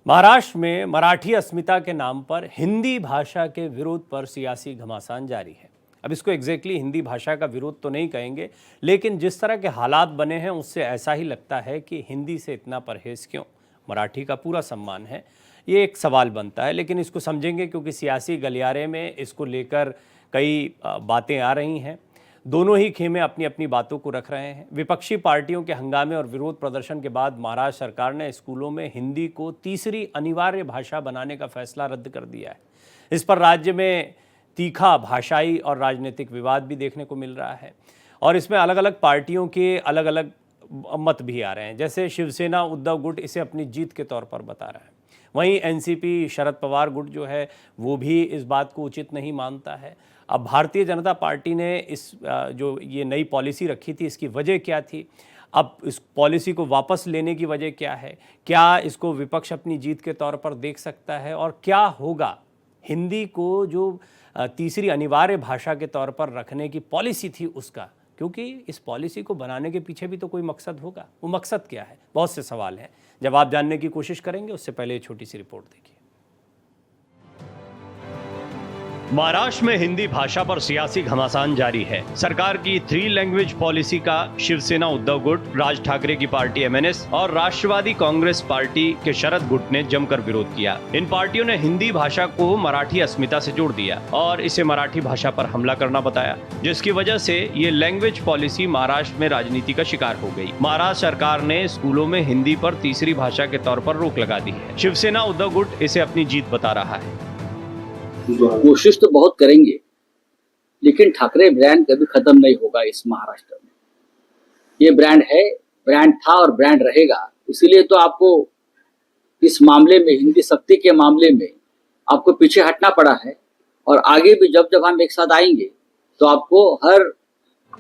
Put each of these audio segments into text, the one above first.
महाराष्ट्र में मराठी अस्मिता के नाम पर हिंदी भाषा के विरोध पर सियासी घमासान जारी है। अब इसको एग्जैक्टली हिंदी भाषा का विरोध तो नहीं कहेंगे, लेकिन जिस तरह के हालात बने हैं उससे ऐसा ही लगता है कि हिंदी से इतना परहेज क्यों, मराठी का पूरा सम्मान है। ये एक सवाल बनता है, लेकिन इसको समझेंगे क्योंकि सियासी गलियारे में इसको लेकर कई बातें आ रही हैं। दोनों ही खेमे अपनी अपनी बातों को रख रहे हैं। विपक्षी पार्टियों के हंगामे और विरोध प्रदर्शन के बाद महाराष्ट्र सरकार ने स्कूलों में हिंदी को तीसरी अनिवार्य भाषा बनाने का फैसला रद्द कर दिया है। इस पर राज्य में तीखा भाषाई और राजनीतिक विवाद भी देखने को मिल रहा है और इसमें अलग अलग पार्टियों के अलग अलग मत भी आ रहे हैं। जैसे शिवसेना उद्धव गुट इसे अपनी जीत के तौर पर बता रहा है, वहीं एनसीपी शरद पवार गुट जो है वो भी इस बात को उचित नहीं मानता है। अब भारतीय जनता पार्टी ने इस जो ये नई पॉलिसी रखी थी, इसकी वजह क्या थी, अब इस पॉलिसी को वापस लेने की वजह क्या है, क्या इसको विपक्ष अपनी जीत के तौर पर देख सकता है, और क्या होगा हिंदी को जो तीसरी अनिवार्य भाषा के तौर पर रखने की पॉलिसी थी उसका, क्योंकि इस पॉलिसी को बनाने के पीछे भी तो कोई मकसद होगा। वो मकसद क्या है, बहुत से सवाल हैं, जवाब जानने की कोशिश करेंगे। उससे पहले छोटी सी रिपोर्ट देखिए। महाराष्ट्र में हिंदी भाषा पर सियासी घमासान जारी है। सरकार की 3 लैंग्वेज पॉलिसी का शिवसेना उद्धव गुट, राज ठाकरे की पार्टी एमएनएस और राष्ट्रवादी कांग्रेस पार्टी के शरद गुट ने जमकर विरोध किया। इन पार्टियों ने हिंदी भाषा को मराठी अस्मिता से जोड़ दिया और इसे मराठी भाषा पर हमला करना बताया, जिसकी वजह से ये लैंग्वेज पॉलिसी महाराष्ट्र में राजनीति का शिकार हो गई। महाराष्ट्र सरकार ने स्कूलों में हिंदी पर तीसरी भाषा के तौर पर रोक लगा दी है। शिवसेना उद्धव गुट इसे अपनी जीत बता रहा है। कोशिश तो बहुत करेंगे, लेकिन ठाकरे ब्रांड कभी खत्म नहीं होगा इस महाराष्ट्र में। ये ब्रांड है, ब्रांड था और ब्रांड रहेगा। इसीलिए तो आपको इस मामले में, हिंदी शक्ति के मामले में आपको पीछे हटना पड़ा है, और आगे भी जब जब हम एक साथ आएंगे तो आपको हर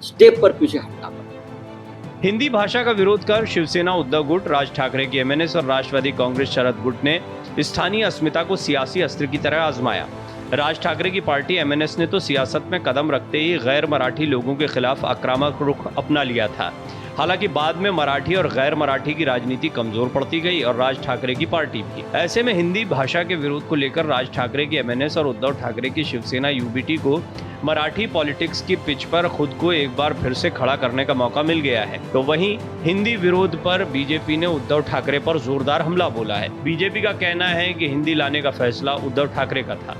स्टेप पर पीछे हटना पड़ा। हिंदी भाषा का विरोध कर शिवसेना उद्धव गुट, राज ठाकरे की एमएनएस और राष्ट्रवादी कांग्रेस शरद गुट ने स्थानीय अस्मिता को सियासी अस्त्र की तरह आजमाया। राज ठाकरे की पार्टी एमएनएस ने तो सियासत में कदम रखते ही गैर मराठी लोगों के खिलाफ आक्रामक रुख अपना लिया था। हालांकि बाद में मराठी और गैर मराठी की राजनीति कमजोर पड़ती गई और राज ठाकरे की पार्टी भी। ऐसे में हिंदी भाषा के विरोध को लेकर राज ठाकरे की एमएनएस और उद्धव ठाकरे की शिवसेना यूबीटी को मराठी पॉलिटिक्स की पिच पर खुद को एक बार फिर से खड़ा करने का मौका मिल गया है। तो वहीं हिंदी विरोध पर बीजेपी ने उद्धव ठाकरे पर जोरदार हमला बोला है। बीजेपी का कहना है कि हिंदी लाने का फैसला उद्धव ठाकरे का था।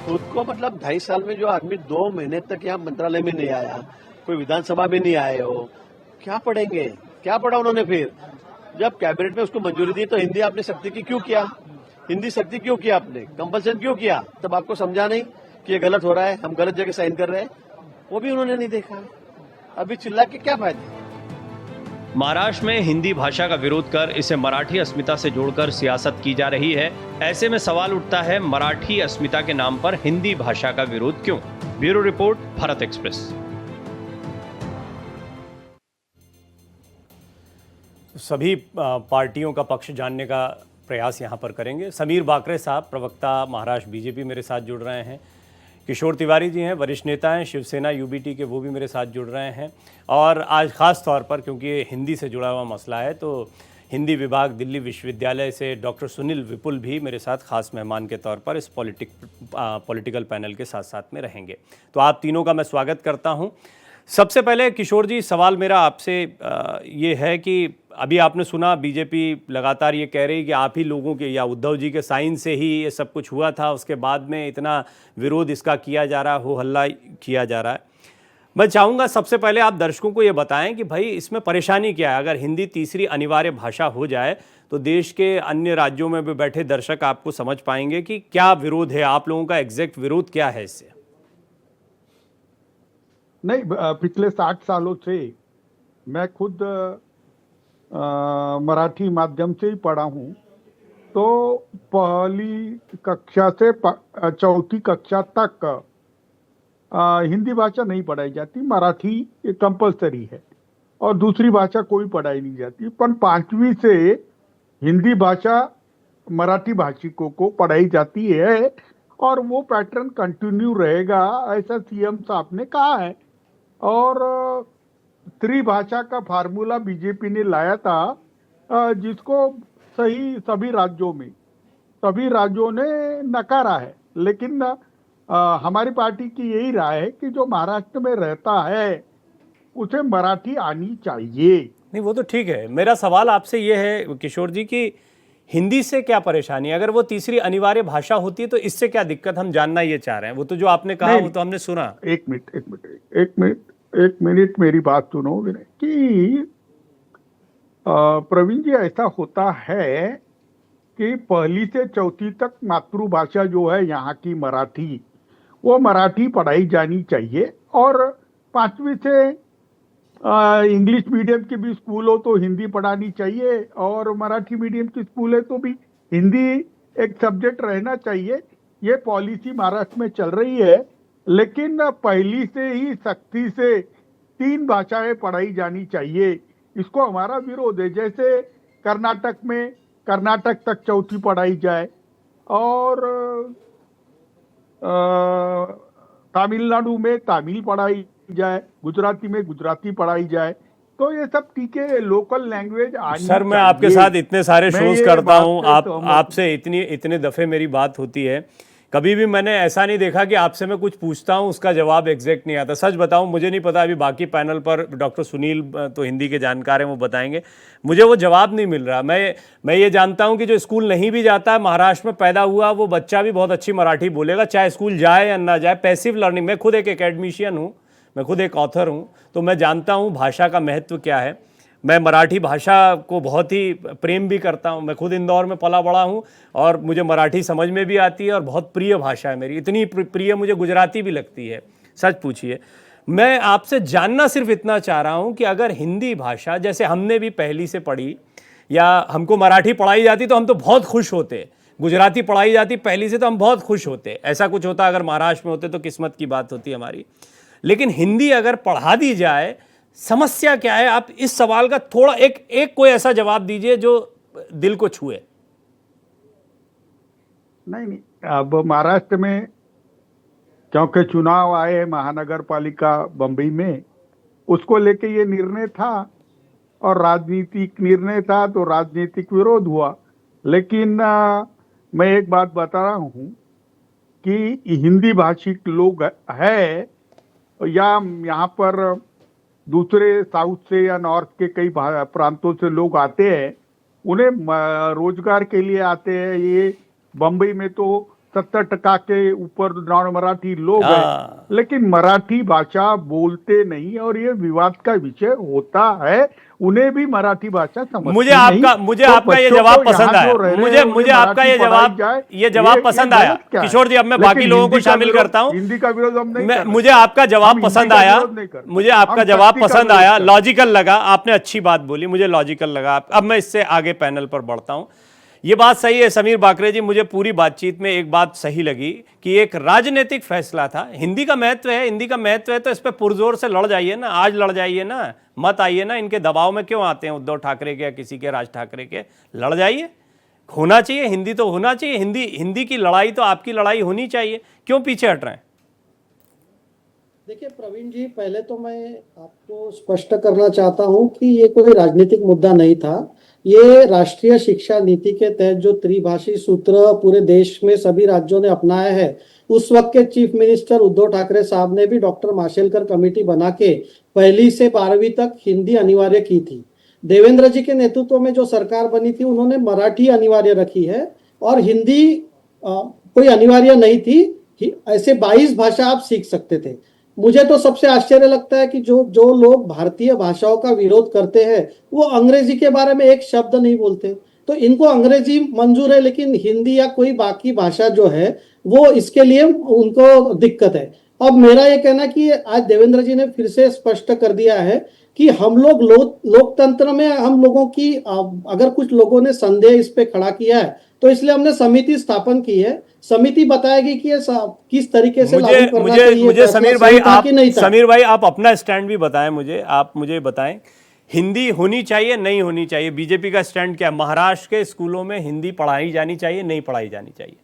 खुद को मतलब 2.5 साल में जो आदमी 2 महीने तक यहाँ मंत्रालय में नहीं आया, कोई विधानसभा में नहीं आए हो, क्या पढ़ेंगे? क्या पढ़ा उन्होंने? फिर जब कैबिनेट में उसको मंजूरी दी तो हिंदी आपने शक्ति की क्यों किया? हिंदी शक्ति क्यों किया आपने? कंपल्सन क्यों किया? तब आपको समझा नहीं कि ये गलत हो रहा है, हम गलत जगह साइन कर रहे हैं? वो भी उन्होंने नहीं देखा। अभी चिल्ला के क्या फायदा? महाराष्ट्र में हिंदी भाषा का विरोध कर इसे मराठी अस्मिता से जोड़कर सियासत की जा रही है। ऐसे में सवाल उठता है, मराठी अस्मिता के नाम पर हिंदी भाषा का विरोध क्यों? Bureau report, Bharat express. सभी पार्टियों का पक्ष जानने का प्रयास यहाँ पर करेंगे। समीर बाकरे साहब, प्रवक्ता महाराष्ट्र बीजेपी, मेरे साथ जुड़ रहे हैं। किशोर तिवारी जी हैं, वरिष्ठ नेता हैं शिवसेना यूबीटी के, वो भी मेरे साथ जुड़ रहे हैं। और आज ख़ास तौर पर क्योंकि ये हिंदी से जुड़ा हुआ मसला है, तो हिंदी विभाग दिल्ली विश्वविद्यालय से डॉक्टर सुनील विपुल भी मेरे साथ खास मेहमान के तौर पर इस पॉलिटिकल पैनल के साथ साथ में रहेंगे। तो आप तीनों का मैं स्वागत करता हूँ। सबसे पहले किशोर जी, सवाल मेरा आपसे ये है कि अभी आपने सुना बीजेपी लगातार ये कह रही कि आप ही लोगों के या उद्धव जी के साइन से ही ये सब कुछ हुआ था, उसके बाद में इतना विरोध इसका किया जा रहा है, हो हल्ला किया जा रहा है। मैं चाहूँगा सबसे पहले आप दर्शकों को ये बताएं कि भाई इसमें परेशानी क्या है। अगर हिंदी तीसरी अनिवार्य भाषा हो जाए तो देश के अन्य राज्यों में भी बैठे दर्शक आपको समझ पाएंगे कि क्या विरोध है, आप लोगों का एग्जैक्ट विरोध क्या है इससे। नहीं, पिछले 60 सालों से मैं खुद मराठी माध्यम से ही पढ़ा हूँ। तो पहली कक्षा से 4ठी कक्षा तक हिंदी भाषा नहीं पढ़ाई जाती, मराठी कंपलसरी है और दूसरी भाषा कोई पढ़ाई नहीं जाती। पर 5वीं से हिंदी भाषा मराठी भाषिकों को पढ़ाई जाती है और वो पैटर्न कंटिन्यू रहेगा, ऐसा सीएम साहब ने कहा है। और त्रिभाषा का फार्मूला बीजेपी ने लाया था, जिसको सही सभी राज्यों ने नकारा है, लेकिन हमारी पार्टी की यही राय है कि जो महाराष्ट्र में रहता है उसे मराठी आनी चाहिए। नहीं, वो तो ठीक है। मेरा सवाल आपसे ये है किशोर जी कि हिंदी से क्या परेशानी है? अगर वो तीसरी अनिवार्य भाषा होती है तो इससे क्या दिक्कत, हम जानना ये चाह रहे हैं। वो तो जो आपने कहा वो तो हमने सुना। एक मिनट मेरी बात सुनो विनय कि प्रवीण जी, ऐसा होता है कि पहली से चौथी तक मातृभाषा जो है यहाँ की मराठी, वो मराठी पढ़ाई जानी चाहिए, और 5वीं से इंग्लिश मीडियम के भी स्कूल हो तो हिंदी पढ़ानी चाहिए, और मराठी मीडियम की स्कूल है तो भी हिंदी एक सब्जेक्ट रहना चाहिए। ये पॉलिसी महाराष्ट्र में चल रही है, लेकिन पहली से ही सख्ती से 3 भाषाएं पढ़ाई जानी चाहिए। इसको हमारा विरोध है। जैसे कर्नाटक तक चौथी पढ़ाई जाए, और तमिलनाडु में तमिल पढ़ाई जाए, गुजराती में गुजराती पढ़ाई जाए, तो ये सब ठीक है, लोकल लैंग्वेज आनी सर, मैं चाहिए। आपके साथ इतने सारे मैं शोज ये करता बात हूँ, से आपसे इतने दफे मेरी बात होती है, कभी भी मैंने ऐसा नहीं देखा कि आपसे मैं कुछ पूछता हूँ उसका जवाब एग्जैक्ट नहीं आता। सच बताऊँ, मुझे नहीं पता, अभी बाकी पैनल पर डॉक्टर सुनील तो हिंदी के जानकार हैं, वो बताएंगे, मुझे वो जवाब नहीं मिल रहा। मैं ये जानता हूँ कि जो स्कूल नहीं भी जाता है, महाराष्ट्र में पैदा हुआ, वो बच्चा भी बहुत अच्छी मराठी बोलेगा, चाहे स्कूल जाए या ना जाए। पैसिव लर्निंग, मैं खुद एक एकेडमिशियन हूँ, मैं खुद एक ऑथर हूँ, तो मैं जानता हूँ भाषा का महत्व क्या है। मैं मराठी भाषा को बहुत ही प्रेम भी करता हूँ। मैं खुद इंदौर में पला बड़ा हूँ और मुझे मराठी समझ में भी आती है और बहुत प्रिय भाषा है मेरी। इतनी प्रिय मुझे गुजराती भी लगती है, सच पूछिए। मैं आपसे जानना सिर्फ इतना चाह रहा हूँ कि अगर हिंदी भाषा, जैसे हमने भी पहली से पढ़ी, या हमको मराठी पढ़ाई जाती तो हम तो बहुत खुश होते, गुजराती पढ़ाई जाती पहली से तो हम बहुत खुश होते। ऐसा कुछ होता अगर महाराष्ट्र में होते तो किस्मत की बात होती हमारी। लेकिन हिंदी अगर पढ़ा दी जाए, समस्या क्या है? आप इस सवाल का थोड़ा एक कोई ऐसा जवाब दीजिए जो दिल को छुए। नहीं, अब महाराष्ट्र में क्योंकि चुनाव आए महानगर पालिका बम्बई में, उसको लेके ये निर्णय था, और राजनीतिक निर्णय था तो राजनीतिक विरोध हुआ। लेकिन मैं एक बात बता रहा हूँ कि हिंदी भाषिक लोग है, या यहाँ पर दूसरे साउथ से या नॉर्थ के कई प्रांतों से लोग आते हैं, उन्हें रोजगार के लिए आते हैं। ये बम्बई में तो 70% के ऊपर नॉन मराठी लोग हैं, लेकिन मराठी भाषा बोलते नहीं, और ये विवाद का विषय होता है। उन्हें भी मराठी भाषा समझ मुझे आपका ये जवाब पसंद आया। मुझे आपका ये जवाब पसंद आया किशोर जी। अब मैं बाकी लोगों को शामिल करता हूं। हिंदी का विरोध हम नहीं, मुझे आपका जवाब पसंद आया, मुझे आपका जवाब पसंद आया, लॉजिकल लगा, आपने अच्छी बात बोली, मुझे लॉजिकल लगा। अब मैं इससे आगे पैनल पर बढ़ता हूं। ये बात सही है समीर बाकरे जी, मुझे पूरी बातचीत में एक बात सही लगी कि एक राजनीतिक फैसला था। हिंदी का महत्व है, हिंदी का महत्व है तो इस पर पुरजोर से लड़ जाइए ना, आज लड़ जाइए ना, मत आइए ना, इनके दबाव में क्यों आते हैं उद्धव ठाकरे के या किसी के, राज ठाकरे के। लड़ जाइए, होना चाहिए, हिंदी तो होना चाहिए। हिंदी की लड़ाई तो आपकी लड़ाई होनी चाहिए, क्यों पीछे हट रहे हैं? देखिए प्रवीण जी, पहले तो मैं आपको स्पष्ट करना चाहता हूं कि ये कोई राजनीतिक मुद्दा नहीं था। ये राष्ट्रीय शिक्षा नीति के तहत जो त्रिभाषी सूत्र पूरे देश में सभी राज्यों ने अपनाया है, उस वक्त के चीफ मिनिस्टर उद्धव ठाकरे साहब ने भी डॉक्टर माशेलकर कमेटी बना के 1ली से 12वीं तक हिंदी अनिवार्य की थी। देवेंद्र जी के नेतृत्व में जो सरकार बनी थी, उन्होंने मराठी अनिवार्य रखी है, और हिंदी कोई अनिवार्य नहीं थी। ऐसे 22 भाषा आप सीख सकते थे। मुझे तो सबसे आश्चर्य लगता है कि जो लोग भारतीय भाषाओं का विरोध करते हैं, वो अंग्रेजी के बारे में एक शब्द नहीं बोलते। तो इनको अंग्रेजी मंजूर है, लेकिन हिंदी या कोई बाकी भाषा जो है वो इसके लिए उनको दिक्कत है। अब मेरा ये कहना कि आज देवेंद्र जी ने फिर से स्पष्ट कर दिया है कि हम लोग लोकतंत्र में हम लोगों की, अगर कुछ लोगों ने संदेह इस पे खड़ा किया है तो इसलिए हमने समिति स्थापन की है। समिति बताएगी कि ये किस तरीके से लागू करना चाहिए। मुझे समीर भाई आप अपना स्टैंड भी बताएं मुझे, आप मुझे बताएं हिंदी होनी चाहिए नहीं होनी चाहिए, बीजेपी का स्टैंड क्या है? महाराष्ट्र के स्कूलों में हिंदी पढ़ाई जानी चाहिए नहीं पढ़ाई जानी चाहिए?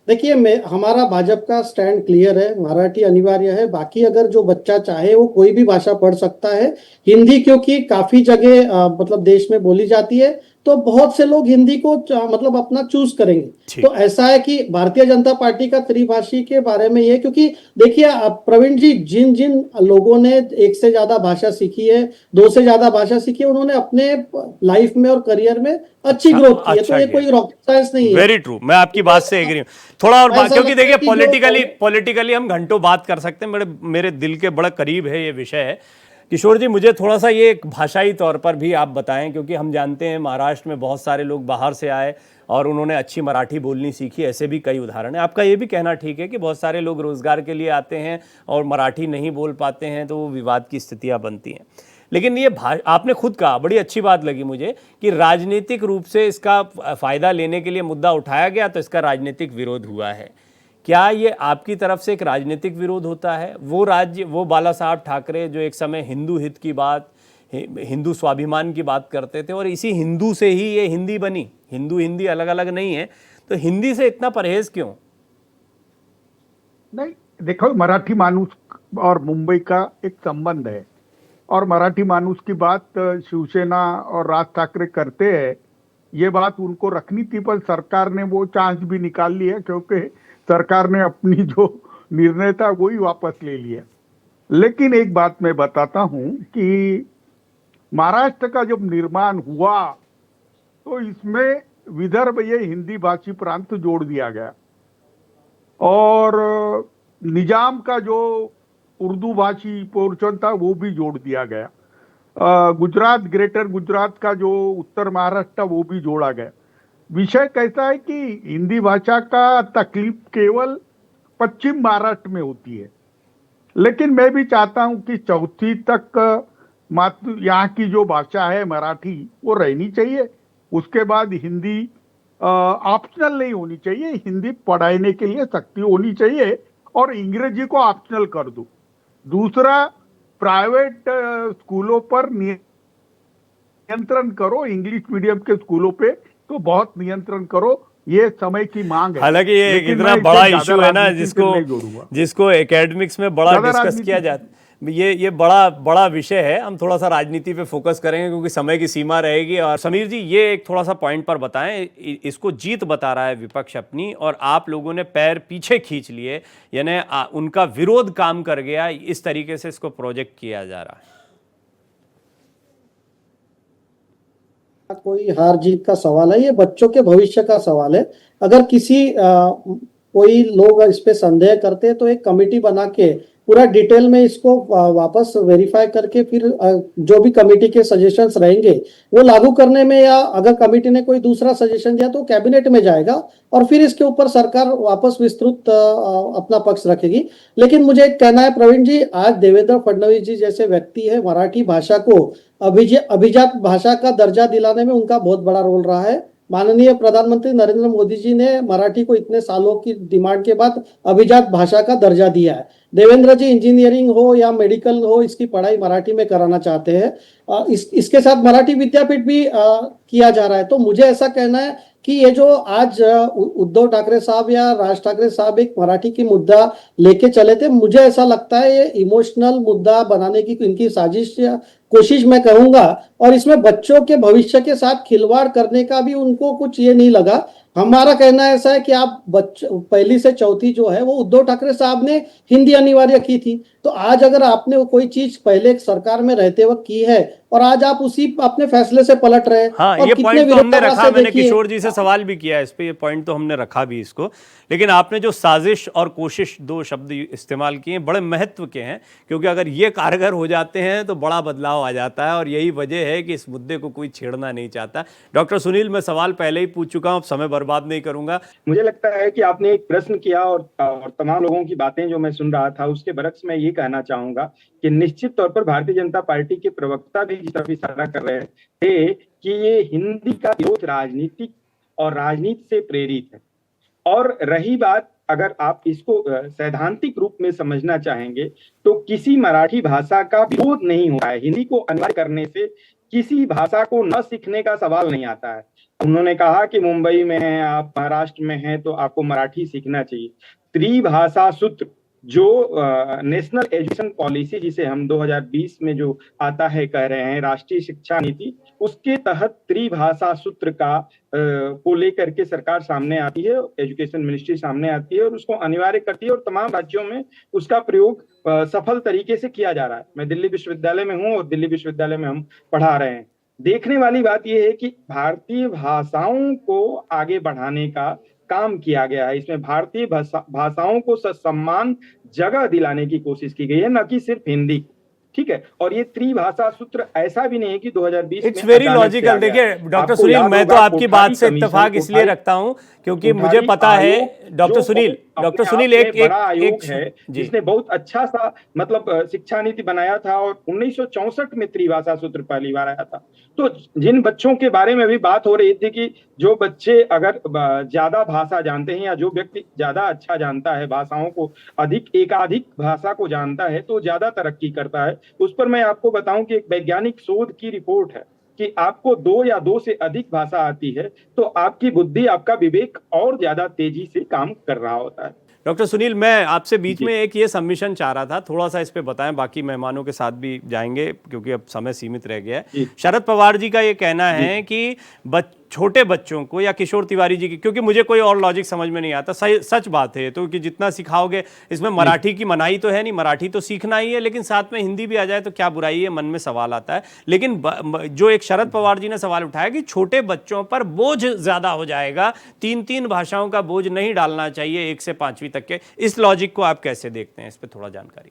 देखिए, हमारा भाजपा का स्टैंड क्लियर है, मराठी अनिवार्य है। बाकी अगर जो बच्चा चाहे वो कोई भी भाषा पढ़ सकता है। हिंदी क्योंकि काफी जगह मतलब देश में बोली जाती है, तो बहुत से लोग हिंदी को मतलब अपना चूज करेंगे। ठीक। तो ऐसा है कि भारतीय जनता पार्टी का त्रिभाषी के बारे में ये, क्योंकि देखिए प्रवीण जी, जिन जिन लोगों ने एक से ज्यादा भाषा सीखी है, दो से ज्यादा भाषा सीखी है, उन्होंने अपने लाइफ में और करियर में अच्छी अच्छा, ग्रोथ की है। अच्छा तो ये किया। कोई रॉकेट साइंस नहीं है। वेरी ट्रू, मैं आपकी बात से एग्री हूँ। थोड़ा और बात, ऐसा क्योंकि लगता है देखिए कि जो पॉलिटिकली हम घंटों बात कर सकते हैं, मेरे दिल के बड़ा करीब है ये विषय। किशोर जी, मुझे थोड़ा सा ये भाषाई तौर पर भी आप बताएं, क्योंकि हम जानते हैं महाराष्ट्र में बहुत सारे लोग बाहर से आए और उन्होंने अच्छी मराठी बोलनी सीखी, ऐसे भी कई उदाहरण हैं। आपका ये भी कहना ठीक है कि बहुत सारे लोग रोजगार के लिए आते हैं और मराठी नहीं बोल पाते हैं, तो वो विवाद की स्थितियां बनती हैं। लेकिन ये आपने खुद कहा, बड़ी अच्छी बात लगी मुझे, कि राजनीतिक रूप से इसका फायदा लेने के लिए मुद्दा उठाया गया तो इसका राजनीतिक विरोध हुआ है। क्या ये आपकी तरफ से एक राजनीतिक विरोध होता है? वो बाला साहब ठाकरे जो एक समय हिंदू हित की बात, हिंदू स्वाभिमान की बात करते थे, और इसी हिंदू से ही ये हिंदी बनी। हिंदी अलग अलग नहीं है, तो हिंदी से इतना परहेज क्यों? नहीं, देखो, मराठी माणूस और मुंबई का एक संबंध है, और मराठी माणूस की बात शिवसेना और राज ठाकरे करते हैं, ये बात उनको रखनी थी, पर सरकार ने वो चांस भी निकाल लिया, क्योंकि सरकार ने अपनी जो निर्णय था वही वापस ले लिया। लेकिन एक बात मैं बताता हूं कि महाराष्ट्र का जब निर्माण हुआ तो इसमें विदर्भ, ये हिंदी भाषी प्रांत जोड़ दिया गया, और निजाम का जो उर्दू भाषी पोर्शन था वो भी जोड़ दिया गया। गुजरात, ग्रेटर गुजरात का जो उत्तर महाराष्ट्र वो भी जोड़ा गया। विषय कैसा है कि हिंदी भाषा का तकलीफ केवल पश्चिम महाराष्ट्र में होती है, लेकिन मैं भी चाहता हूं कि चौथी तक मात्र यहाँ की जो भाषा है मराठी वो रहनी चाहिए। उसके बाद हिंदी ऑप्शनल नहीं होनी चाहिए, हिंदी पढ़ाने के लिए सख्ती होनी चाहिए, और अंग्रेजी को ऑप्शनल कर दो। दूसरा, प्राइवेट स्कूलों पर नियंत्रण करो, इंग्लिश मीडियम के स्कूलों पे तो बहुत नियंत्रण करो, ये समय की मांग है। हालांकि ये लेकिन इतना मैं बड़ा इसे इशू ज्यादा है ना, राजनीति से नहीं जोड़ूंगा। जिसको एकेडमिक्स में बड़ा ज्यादा डिस्कस राजनीति किया जाता, ये बड़ा विषय है। हम थोड़ा सा राजनीति पे फोकस करेंगे क्योंकि समय की सीमा रहेगी। और समीर जी, ये एक थोड़ा सा पॉइंट पर बताएं, इसको जीत बता रहा है विपक्ष अपनी, और आप लोगों ने पैर पीछे खींच लिए, यानी उनका विरोध काम कर गया, इस तरीके से इसको प्रोजेक्ट किया जा रहा है। कोई हार जीत का सवाल है, ये बच्चों के भविष्य का सवाल है। अगर कोई लोग इस पे संदेह करते हैं तो एक कमेटी बना के पूरा डिटेल में इसको वापस वेरीफाई करके फिर जो भी कमेटी के सजेशंस रहेंगे वो लागू करने में, या अगर कमेटी ने कोई दूसरा सजेशन दिया तो कैबिनेट में जाएगा और फिर इसके ऊपर सरकार वापस विस्तृत अपना पक्ष रखेगी। लेकिन मुझे एक कहना है प्रवीण जी, आज देवेंद्र फडणवीस जी जैसे व्यक्ति है, मराठी भाषा को अभिजात भाषा का दर्जा दिलाने में उनका बहुत बड़ा रोल रहा है। माननीय प्रधानमंत्री नरेंद्र मोदी जी ने मराठी को इतने सालों की डिमांड के बाद अभिजात भाषा का दर्जा दिया है। देवेंद्र जी इंजीनियरिंग हो या मेडिकल हो, इसकी पढ़ाई मराठी में कराना चाहते हैं। इसके साथ मराठी विद्यापीठ भी किया जा रहा है। तो मुझे ऐसा कहना है कि ये जो आज उद्धव ठाकरे साहब या राज ठाकरे साहब एक मराठी की मुद्दा लेके चले थे, मुझे ऐसा लगता है ये इमोशनल मुद्दा बनाने की इनकी साजिश या कोशिश मैं कहूंगा, और इसमें बच्चों के भविष्य के साथ खिलवाड़ करने का भी उनको कुछ ये नहीं लगा। हमारा कहना ऐसा है कि आप पहली से चौथी जो है वो उद्धव ठाकरे साहब ने हिंदी अनिवार्य की थी, तो आज अगर आपने कोई चीज पहले सरकार में रहते वक्त की है और आज आप उसी अपने फैसले से पलट रहे हैं। हाँ, और ये कितने पॉइंट तो हमने विरोधाभास रखा, से मैंने देखिए। किशोर जी से सवाल भी किया इस पे, ये पॉइंट तो हमने रखा भी इसको। लेकिन आपने जो साजिश और कोशिश दो शब्द इस्तेमाल किए बड़े महत्व के हैं, क्योंकि अगर ये कारगर हो जाते हैं तो बड़ा बदलाव आ जाता है, और यही वजह है कि इस मुद्दे को कोई छेड़ना नहीं चाहता। डॉक्टर सुनील, मैं सवाल पहले ही पूछ चुका हूं, अब समय बर्बाद नहीं करूंगा। मुझे लगता है कि आपने एक प्रश्न किया और तमाम लोगों की बातें जो मैं सुन रहा था उसके बरक्स में ये कहना चाहूंगा कि निश्चित तौर पर भारतीय जनता पार्टी के प्रवक्ता भी इस तरफ इशारा कर रहे थे कि ये हिंदी का विरोध राजनीतिक और राजनीति से प्रेरित है। और रही बात, अगर आप इसको सैद्धांतिक रूप में समझना चाहेंगे तो किसी मराठी भाषा का विरोध नहीं होता है। हिंदी को अनिवार्य करने से किसी भाषा को न सीखने का सवाल नहीं आता है। उन्होंने कहा कि मुंबई में हैं आप, महाराष्ट्र में हैं, तो आपको मराठी सीखना चाहिए। त्रिभाषा सूत्र जो नेशनल एजुकेशन पॉलिसी जिसे हम 2020 में जो आता है कह रहे हैं, राष्ट्रीय शिक्षा नीति, उसके तहत त्रिभाषा सूत्र का को लेकर के सरकार सामने आती है, एजुकेशन मिनिस्ट्री सामने आती है और उसको अनिवार्य करती है और तमाम राज्यों में उसका प्रयोग सफल तरीके से किया जा रहा है। मैं दिल्ली विश्वविद्यालय में हूँ और दिल्ली विश्वविद्यालय में हम पढ़ा रहे हैं। देखने वाली बात यह है कि भारतीय भाषाओं को आगे बढ़ाने का काम किया गया है। इसमें भारतीय भाषाओं को सम्मान जगह दिलाने की कोशिश की गई है, न कि सिर्फ हिंदी। ठीक है, और ये त्रिभाषा सूत्र ऐसा भी नहीं है कि 2020 इट्स वेरी लॉजिकल। देखिए डॉक्टर सुनील, मैं तो आपकी बात से इत्तेफाक इसलिए रखता हूं क्योंकि मुझे पता है डॉक्टर सुनील एक बड़ा आयोग है जी, जिसने बहुत अच्छा सा मतलब शिक्षा नीति बनाया था और 1964 में त्रिभाषा सूत्र पहली बार आया था। तो जिन बच्चों के बारे में भी बात हो रही थी कि जो बच्चे अगर ज्यादा भाषा जानते हैं या जो व्यक्ति ज्यादा अच्छा जानता है भाषाओं को, एकाधिक भाषा को जानता है तो ज्यादा तरक्की करता है, उस पर मैं आपको बताऊं कि एक वैज्ञानिक शोध की रिपोर्ट है कि आपको 2 या 2 से अधिक भाषा आती है तो आपकी बुद्धि, आपका विवेक और ज्यादा तेजी से काम कर रहा होता है। डॉक्टर सुनील, मैं आपसे बीच में एक ये सबमिशन चाह रहा था, थोड़ा सा इस पे बताएं, बाकी मेहमानों के साथ भी जाएंगे क्योंकि अब समय सीमित रह गया है। शरद पवार जी का ये कहना है कि छोटे बच्चों को या किशोर तिवारी जी की, क्योंकि मुझे कोई और लॉजिक समझ में नहीं आता, सच बात है तो कि जितना सिखाओगे, इसमें मराठी की मनाही तो है नहीं, मराठी तो सीखना ही है, लेकिन साथ में हिंदी भी आ जाए तो क्या बुराई है, मन में सवाल आता है। लेकिन जो एक शरद पवार जी ने सवाल उठाया कि छोटे बच्चों पर बोझ ज्यादा हो जाएगा, 3 भाषाओं का बोझ नहीं डालना चाहिए 1 से 5वीं तक के, इस लॉजिक को आप कैसे देखते हैं? इस पर थोड़ा जानकारी।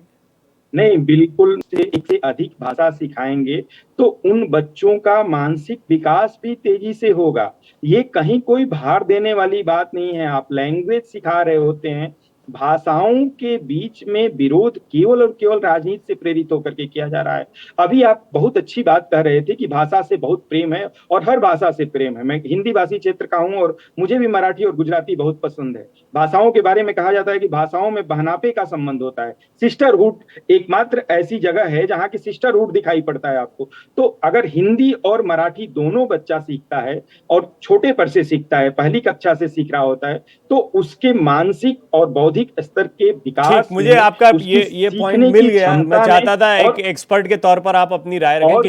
नहीं, बिल्कुल से 1 से अधिक भाषा सिखाएंगे तो उन बच्चों का मानसिक विकास भी तेजी से होगा। ये कहीं कोई भार देने वाली बात नहीं है। आप लैंग्वेज सिखा रहे होते हैं, भाषाओं के बीच में विरोध केवल और केवल राजनीति से प्रेरित होकर के किया जा रहा है। अभी आप बहुत अच्छी बात कह रहे थे कि भाषा से बहुत प्रेम है और हर भाषा से प्रेम है। मैं हिंदी भाषी क्षेत्र का हूं और मुझे भी मराठी और गुजराती बहुत पसंद है। भाषाओं के बारे में कहा जाता है कि भाषाओं में बहनापे का संबंध होता है। सिस्टरहुड एकमात्र ऐसी जगह है जहां की सिस्टरहुड दिखाई पड़ता है आपको। तो अगर हिंदी और मराठी दोनों बच्चा सीखता है और छोटे पर से सीखता है, पहली कक्षा से सीख रहा होता है, तो उसके मानसिक और बौद्धिक स्तर के विकास, मुझे आपका ये पॉइंट मिल गया। मैं चाहता था एक एक्सपर्ट के तौर पर आप अपनी राय रखें।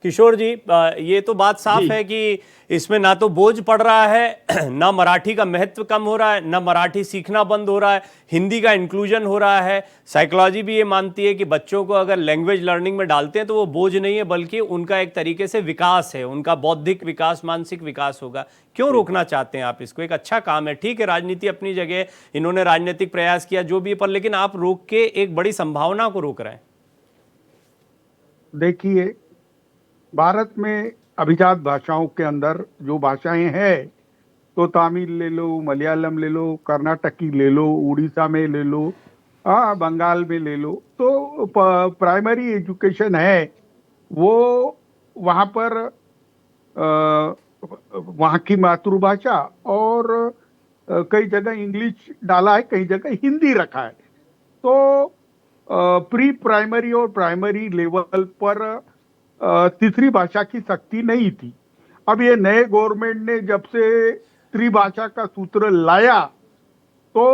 किशोर जी, ये तो बात साफ है कि इसमें ना तो बोझ पड़ रहा है, ना मराठी का महत्व कम हो रहा है, ना मराठी सीखना बंद हो रहा है, हिंदी का इंक्लूजन हो रहा है। साइकोलॉजी भी ये मानती है कि बच्चों को अगर लैंग्वेज लर्निंग में डालते हैं तो वो बोझ नहीं है, बल्कि उनका एक तरीके से विकास है, उनका बौद्धिक विकास, मानसिक विकास होगा। क्यों रोकना चाहते हैं आप इसको? एक अच्छा काम है, ठीक है, राजनीति अपनी जगह, इन्होंने राजनीतिक प्रयास किया जो भी, पर लेकिन आप रोक के एक बड़ी संभावना को रोक रहे हैं। देखिए, भारत में अभिजात भाषाओं के अंदर जो भाषाएं हैं, तो तमिल ले लो, मलयालम ले लो, कर्नाटकी ले लो, उड़ीसा में ले लो, बंगाल में ले लो, तो प्राइमरी एजुकेशन है वो वहाँ पर वहाँ की मातृभाषा और कई जगह इंग्लिश डाला है, कई जगह हिंदी रखा है। तो प्री प्राइमरी और प्राइमरी लेवल पर तीसरी भाषा की सख्ती नहीं थी। अब ये नए गवर्नमेंट ने जब से त्रिभाषा का सूत्र लाया तो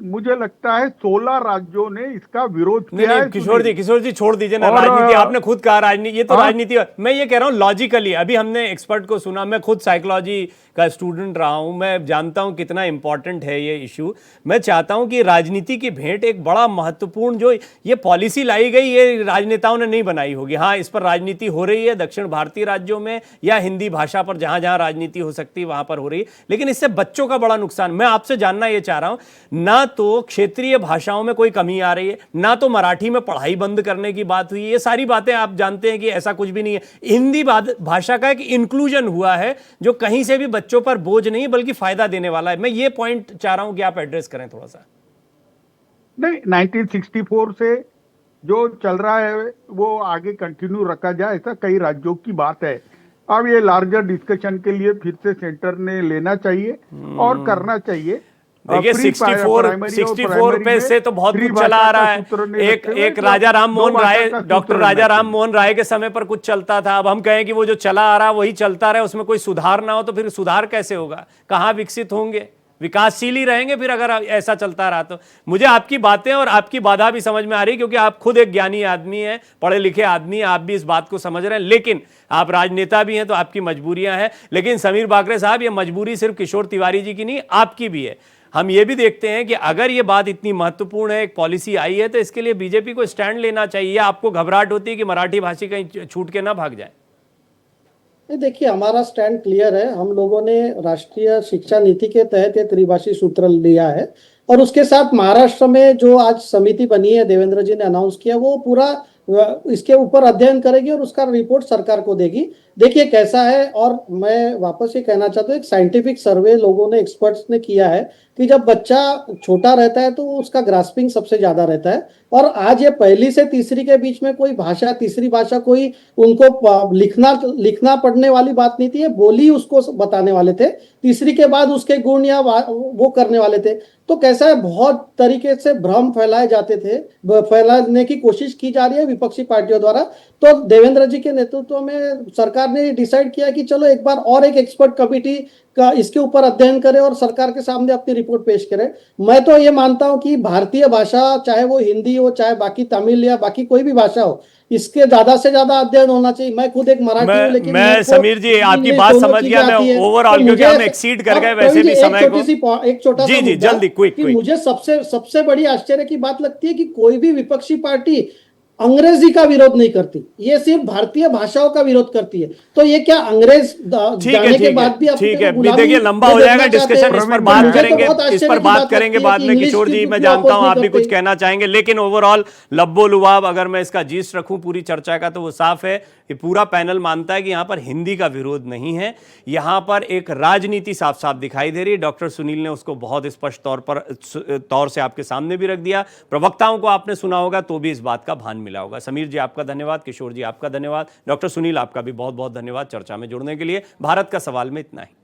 मुझे लगता है 16 राज्यों ने इसका विरोध किया है। किशोर जी छोड़ दीजिए ना राजनीति, आपने खुद कहा राजनीति, ये तो राजनीति। मैं ये कह रहा हूँ लॉजिकली, अभी हमने एक्सपर्ट को सुना, मैं खुद साइकोलॉजी का स्टूडेंट रहा हूं, मैं जानता हूं कितना इंपॉर्टेंट है ये इशू। मैं चाहता हूं कि राजनीति की भेंट एक बड़ा महत्वपूर्ण जो ये पॉलिसी लाई गई, ये राजनेताओं ने नहीं बनाई होगी। हाँ, इस पर राजनीति हो रही है दक्षिण भारतीय राज्यों में या हिंदी भाषा पर जहां जहां राजनीति हो सकती है वहां पर हो रही है, लेकिन इससे बच्चों का बड़ा नुकसान। मैं आपसे जानना ये चाह रहा हूं, ना तो क्षेत्रीय भाषाओं में कोई कमी आ रही है, ना तो मराठी में पढ़ाई बंद करने की बात हुई, ये सारी बातें आप जानते हैं कि ऐसा कुछ भी नहीं है। हिंदी भाषा का एक इंक्लूजन हुआ है जो कहीं से भी बच्चों पर बोझ नहीं बल्कि फायदा देने वाला है। मैं ये पॉइंट चाह रहा हूं कि आप एड्रेस करें थोड़ा सा। नहीं, 1964 से जो चल रहा है वो आगे कंटिन्यू रखा जाए, ऐसा कई राज्यों की बात है। अब ये लार्जर डिस्कशन के लिए फिर से सेंटर ने लेना चाहिए और करना चाहिए। देखिए 64 पे से तो बहुत कुछ चला आ रहा है। एक राजा राम मोहन राय, डॉक्टर राजा राम मोहन राय के समय पर कुछ चलता था। अब हम कहें कि वो जो चला आ रहा वही चलता रहे, उसमें कोई सुधार ना हो तो फिर सुधार कैसे होगा, कहाँ विकसित होंगे? विकासशील ही रहेंगे फिर अगर ऐसा चलता रहा तो। मुझे आपकी बातें और आपकी बाधा भी समझ में आ रही, क्योंकि आप खुद एक ज्ञानी आदमी हैं, पढ़े लिखे आदमी हैं, आप भी इस बात को समझ रहे हैं, लेकिन आप राजनेता भी हैं तो आपकी मजबूरियां हैं। लेकिन समीर बाकरे साहब, ये मजबूरी सिर्फ किशोर तिवारी जी की नहीं, आपकी भी है। हम ये भी देखते हैं कि अगर ये बात इतनी महत्वपूर्ण है, एक पॉलिसी आई है, तो इसके लिए बीजेपी को स्टैंड लेना चाहिए। आपको घबराहट होती है कि मराठी भाषी कहीं छूट के ना भाग जाए? नहीं, देखिए हमारा स्टैंड क्लियर है। हम लोगों ने राष्ट्रीय शिक्षा नीति के तहत ये त्रिभाषी सूत्र लिया है, और उसके साथ महाराष्ट्र में जो आज समिति बनी है, देवेंद्र जी ने अनाउंस किया, वो पूरा इसके ऊपर अध्ययन करेगी और उसका रिपोर्ट सरकार को देगी। देखिए कैसा है। और मैं वापस ये कहना चाहता हूँ, एक साइंटिफिक सर्वे लोगों ने, एक्सपर्ट्स ने किया है कि जब बच्चा छोटा रहता है तो उसका ग्रास्पिंग सबसे ज्यादा रहता है। और आज ये पहली से तीसरी के बीच में कोई भाषा, तीसरी भाषा कोई उनको लिखना पढ़ने वाली बात नहीं थी, ये बोली उसको बताने वाले थे। तीसरी के बाद उसके गुण या वो करने वाले थे। तो कैसा है, बहुत तरीके से भ्रम फैलाए जाते थे, फैलाने की कोशिश की जा रही है विपक्षी पार्टियों द्वारा। तो देवेंद्र जी के नेतृत्व में सरकार ने डिसाइड किया कि चलो एक बार और एक एक्सपर्ट कमेटी का इसके ऊपर अध्ययन करे और सरकार के सामने अपनी रिपोर्ट पेश करे। मैं तो ये मानता हूं कि भारतीय भाषा, चाहे वो हिंदी हो, चाहे बाकी तमिल या बाकी कोई भी भाषा हो, इसके ज्यादा से ज्यादा अध्ययन होना चाहिए। मैं खुद एक मराठी हूं, लेकिन मैं समीर जी आपकी बात समझ गया। मैं ओवरऑल, क्योंकि हम एक्सीड कर गए वैसे भी समय को। एक छोटा सा जी जल्दी क्विक। मुझे सबसे बड़ी आश्चर्य की बात लगती है कि कोई भी विपक्षी पार्टी अंग्रेजी का विरोध नहीं करती, ये सिर्फ भारतीय भाषाओं का विरोध करती है। तो ये क्या अंग्रेज जाने के बाद भी ठीक है, देखिए लंबा हो जाएगा डिस्कशन, इस पर बात करेंगे, इस पर बात करेंगे बाद में। किशोर जी, मैं जानता हूं आप भी कुछ कहना चाहेंगे, लेकिन ओवरऑल लब्बो लुबाब अगर मैं इसका जीस्ट रखूं पूरी चर्चा का, तो वो साफ है कि पूरा पैनल मानता है कि यहां पर हिंदी का विरोध नहीं है, यहां पर एक राजनीति साफ साफ दिखाई दे रही है। डॉक्टर सुनील ने उसको बहुत स्पष्ट तौर से आपके सामने भी रख दिया। प्रवक्ताओं को आपने सुना होगा तो भी इस बात का भान मिला होगा। समीर जी आपका धन्यवाद, किशोर जी आपका धन्यवाद, डॉक्टर सुनील आपका भी बहुत बहुत धन्यवाद चर्चा में जुड़ने के लिए। भारत का सवाल में इतना ही।